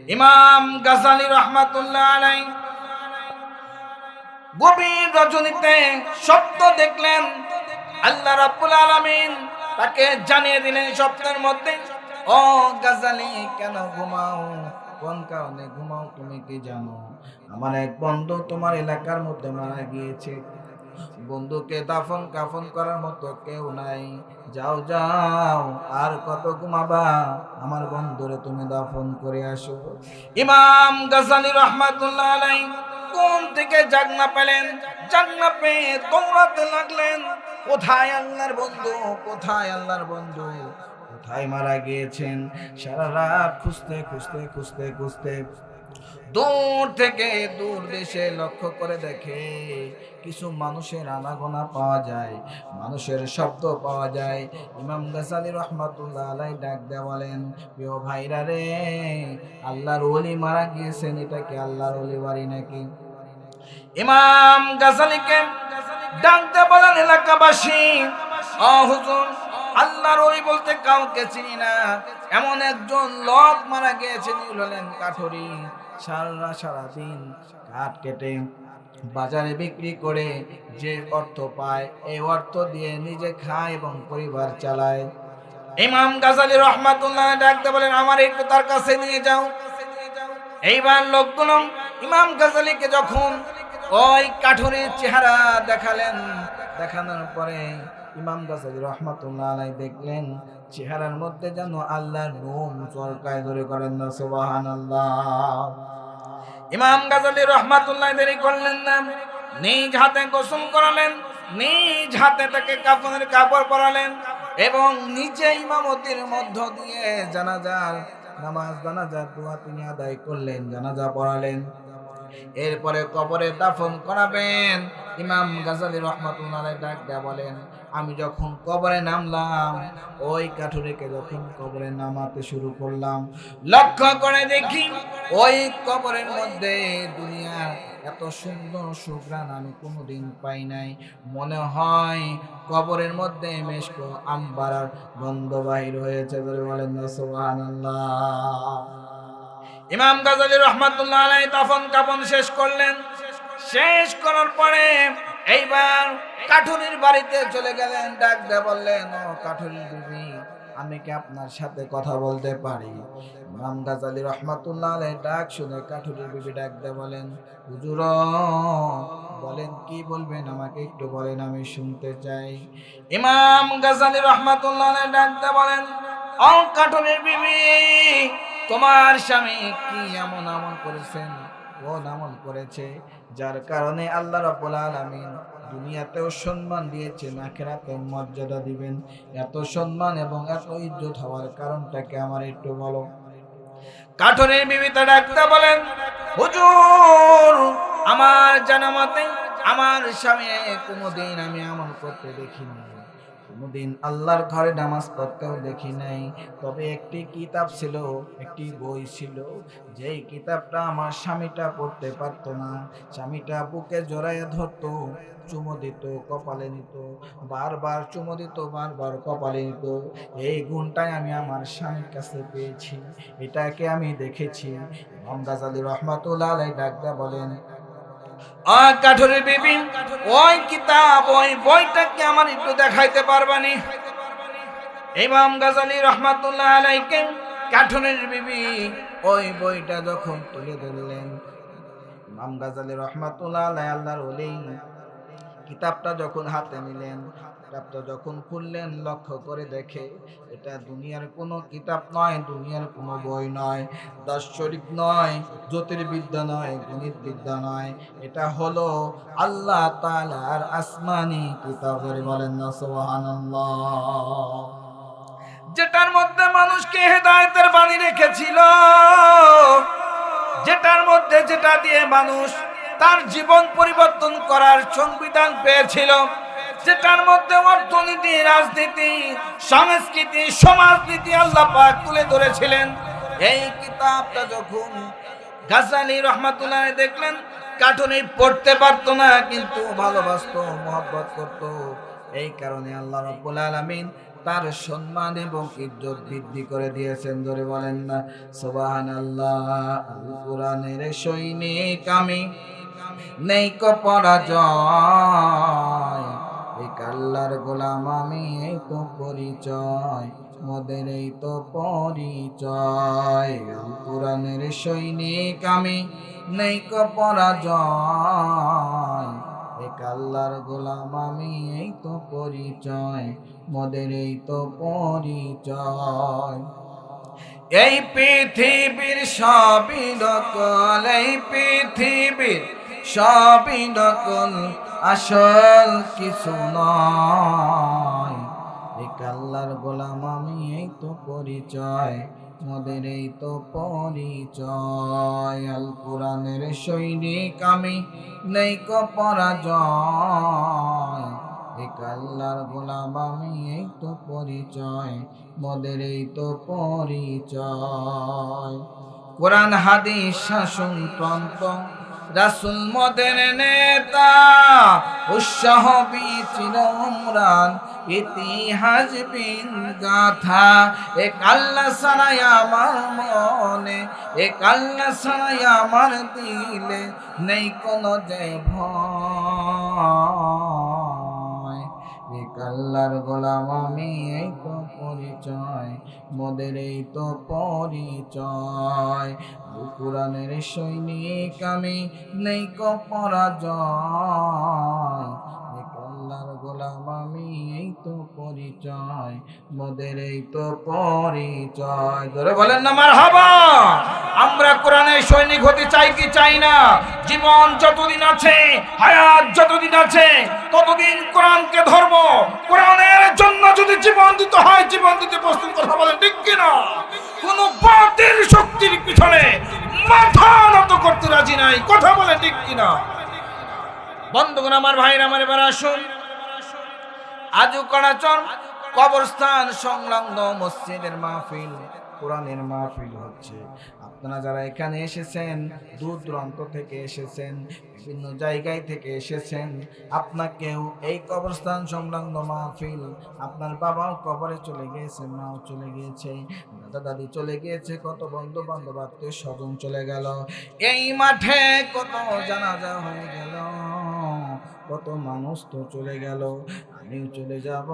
ইমাম গাজ্জালী রাহমাতুল্লাহ আলাইহি গভীর রজনীতে স্বপ্ন দেখলেন। আল্লাহ রাব্বুল আলামিন তাকে জানিয়ে দিলেন স্বপ্নের মধ্যে, ও গাজ্জালী, কেন ঘুমাও? কোন কারণে ঘুমাও তুমি কি জানো? আমার এক বন্ধু তোমার এলাকার মধ্যে মারা গিয়েছে। বন্ধুকে দাফন কাফন করার মতো কেউ নাই। যাও যাও, আর কত ঘুমাবা? আমার বন্ধুরে তুমি দাফন করে আসো। ইমাম গাজ্জালী রাহমাতুল্লাহ আলাইহি কোন থেকে জাগনা পেলেন? জাগনা পেয়ে দৌড়াতে লাগলেন, কোথায় আল্লাহর বন্ধু, কোথায় আল্লাহর বন্ধু, কোথায় মারা গিয়েছেন? সারা রাত খুঁজতে খুঁজতে খুঁজতে খুঁজতে দূর থেকে দূর দেশে লক্ষ্য করে দেখে কিছু মানুষের আনাগোনা পাওয়া যায়, মানুষের শব্দ পাওয়া যায়। ইমাম গাজ্জালী রাহমাতুল্লাহ আলাইহি ডাক দেয়া বলেন, প্রিয় ভাইরা রে, আল্লাহর ওলি মারা গিয়েছেন, এটা কি আল্লাহর ওলি বাড়ি নাকি? ইমাম গাজ্জালীকে ডাকতে বলেন, এলাকাবাসী, ও হুজুর, আল্লাহর ওলি বলতে কাউকে চিনি না। এমন একজন লোক মারা গিয়েছেন, হলেন কাঠুরি। সারাদিন কাঠ কেটে বাজারে বিক্রি করে যে অর্থ পায়, এই অর্থ দিয়ে নিজে খায় এবং পরিবার চালায়। ইমাম গাজ্জালী রাহমাতুল্লাহ ডাকতে বলেন, আমার একটু তার কাছে নিয়ে যাও। এইবার লোকগুলো ইমাম গাজ্জালীকে যখন ওই কাঠুরির চেহারা দেখালেন, দেখানোর পরে ইমাম গাজ্জালী রাহমাতুল্লাহ আলাইহি দেখলেন চেহারার মধ্যে যেন আল্লাহর নূর চরকায় ধরে, করেন না সুবহানাল্লাহ। ইমাম গাজ্জালী রাহমাতুল্লাহ দেরি করলেন না, নিজ হাতে গোসল করালেন, নিজ হাতে তাকে কাফনের কাপড় পরালেন এবং নিজে ইমামতির মধ্য দিয়ে জানাজার নামাজ, জানাজার দোয়া তিনি আদায় করলেন, জানাজা পড়ালেন। এরপরে কবরে দাফন করাবেন। ইমাম গাজ্জালী রাহমাতুল্লাহ আলাইহি ডাক দেয়া বলেন, আমি যখন কবরে নামলাম, ওই কাঠুরিকে যখন কবরে নামাতে শুরু করলাম, লক্ষ্য করে দেখি ওই কবরের মধ্যে দুনিয়ার এত সুন্দর সুঘ্রাণ আমি কোনোদিন পাই নাই। মনে হয় কবরের মধ্যে মেশক আম্বারার গন্ধ বাহির হয়েছে। বলে বলেন না সুবহানাল্লাহ। ইমাম গাজ্জালী রাহমাতুল্লাহ আলাইহি দাফন কাফন শেষ করলেন। শেষ করার পরে এইবার কাঠুরির বাড়িতে চলে গেলেন। ডাক দিয়ে বললেন, ও কাঠুরির বিবি, আমি কি আপনার সাথে কথা বলতে পারি? ইমাম গাজ্জালী রাহমাতুল্লাহ আলাইহি ডাক শুনে কাঠুরির বিবি ডাক দিয়ে বলেন, হুজুর, বলেন কি বলবেন, আমাকে একটু বলেন, আমি শুনতে চাই। ইমাম গাজ্জালী রাহমাতুল্লাহ আলাইহি ডাক দিয়ে বলেন, ও কাঠুরির বিবি, তোমার স্বামী কি এমন আমল করেছেন, কোন আমল করেছে যার কারণে আল্লাহ রাব্বুল আলামিন দুনিয়াতেও সম্মান দিয়েছেন, আখিরাতেও মর্যাদা দিবেন? এত সম্মান এবং এত ইজ্জত হওয়ার কারণটাকে আমার একটু বলো। কাঠুরির বিবি তা ডাকতে বলেন, হুজুর, আমার জানা মতে আমার স্বামী কোনোদিন আমি আমল করতে দেখিনি, কোনোদিন আল্লাহর ঘরে নামাজ পড়তেও দেখি নাই। তবে একটি কিতাব ছিল, একটি বই ছিল, যেই কিতাবটা আমার স্বামীটা পড়তে পারতো না। স্বামীটা বুকে জড়াইয়া ধরতো, চুমো দিত, কপালে নিত, বারবার চুমো দিত, বারবার কপালে নিত। এই গুণটাই আমি আমার স্বামীর কাছে পেয়েছি, এটাকে আমি দেখেছি। ইমাম গাজ্জালী রাহমাতুল্লাহ আলাইহি ডাকতে বলেন, কাঠুরির বিবি, ওই কিতাব, ওই বইটাকে আমার একটু দেখাইতে পারবানি? ইমাম গাজ্জালী রাহমাতুল্লাহ আলাইহি কাঠুরির বিবি ওই বইটা যখন তুলে ধরলেন, ইমাম গাজ্জালী রাহমাতুল্লাহ আলাইহি আল্লাহর ওলি কিতাবটা যখন হাতে নিলেন, কিতাবটা যখন খুললেন, লক্ষ্য করে দেখে এটা দুনিয়ার কোনো কিতাব নয়, দুনিয়ার কোনো বই নয়, দার্শনিক নয়, জ্যোতির্বিদ্যা নয়, গণিত বিদ্যা নয়, এটা হলো আল্লাহ তাআলার আসমানি কিতাব। বলেন না সুবহানাল্লাহ। যেটার মধ্যে মানুষকে হেদায়েতের বাণী রেখেছিল, যেটার মধ্যে যেটা দিয়ে মানুষ তার জীবন পরিবর্তন করার সংবিধান পেয়েছিল, যেটার মধ্যে অর্থনীতি, রাজনীতি, সংস্কৃতি, সমাজনীতি আল্লাহ পাক তুলে ধরেছিলেন, এই কিতাবটা যখন গাজ্জালী রাহমাতুল্লাহ আলাইহি দেখলেন, কাঠুরি পড়তে পারতো না কিন্তু ভালোবাসতো, মহব্বত করতো। এই কারণে আল্লাহ রাব্বুল আলামিন তার সম্মান এবং ইজ্জত বৃদ্ধি করে দিয়েছেন। ধরে বলেন না সুবহানাল্লাহ। আল কোরআনের সৈনিক আমি, নেই কো পরাজয়, এক আল্লাহর গোলাম আমি, এই তো পরিচয়, মোদের এই তো পরিচয়। আল কোরআনের সৈনিক আমি, নেই কো পরাজয়, এক আল্লাহর গোলাম আমি, এই তো পরিচয়, মোদের এই তো পরিচয়। এই পৃথিবীর সবই নকল, এই পৃথিবীর সবই নকল, আসল কিছু নয়, এক আল্লাহর গোলাম আমি, এই তো পরিচয়, মোদের এই তো পরিচয়। আল কোরআনের সৈনিক আমি, নেই কো পরাজয়, এক আল্লাহর গোলাম আমি, এই তো পরিচয়, মোদের এই তো পরিচয়। কোরআন হাদিস শাসনতন্ত্র, রাসূল মোদের নেতা, উৎসাহ চির উমরান, ইতিহাস বিন গাথা, এক আল্লাহ ছাড়াই আমার মনে, এক আল্লাহ ছাড়াই আমার দিলে, নেই কোনো যে ভয়, এক আল্লাহর গোলাম আমি, এই তো পরিচয়, মোদের এই তো পরিচয়। কোরআনের সৈনিক আমি, নেই কো পরাজয়, এক আল্লাহর গোলাম আমি, এই তো পরিচয়, মোদের এই তো পরিচয়। ধরে বলেন না মারহাবা। আমরা কোরআনের সৈনিক হতে চাই কি চাই না? জীবন যতদিন আছে, হায়াত যতদিন আছে, ততদিন কোরআনকে ধরব। কোরআনের জন্য যদি জীবন দিতে হয়, জীবন দিতে প্রস্তুত। কথা বলেন ঠিক কিনা? কোন বাতিল শক্তির পিছনে মাথা নত করতে রাজি নাই। কথা বলেন ঠিক কিনা? বন্ধুগণ আমার, ভাইরা আমার, এবার আসুন। আজু কড়াচর কবরস্থান সংলগ্ন মসজিদের মাহফিল, কোরআনের মাহফিল হচ্ছে। আপনারা যারা এখানে এসেছেন, দূর দূরান্ত থেকে এসেছেন, বিভিন্ন জায়গায় থেকে এসেছেন, আপনাকেও এই কবরস্থান সংলগ্ন মাহফিল, আপনার বাবাও কবরে চলে গিয়েছে, মাও চলে গিয়েছে, দাদা দাদি চলে গিয়েছে, কত বন্ধু বান্ধব আত্মীয় স্বজন চলে গেল, এই মাঠে কত জানাজা হয়ে গেল, কত মানুষ তো চলে গেল, আমিও চলে যাব,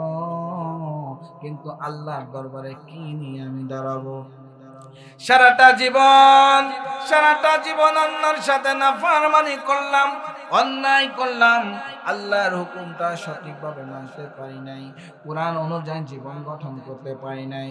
কিন্তু আল্লাহর দরবারে কি নিয়ে আমি দাঁড়াবো? সারাটা জীবন অন্যের সাথে নাফরমানি করলাম, অন্যায় করলাম, আল্লাহর হুকুমটা সঠিকভাবে মানতে পারি নাই, কোরআন অনুযায়ী জীবন গঠন করতে পারি নাই,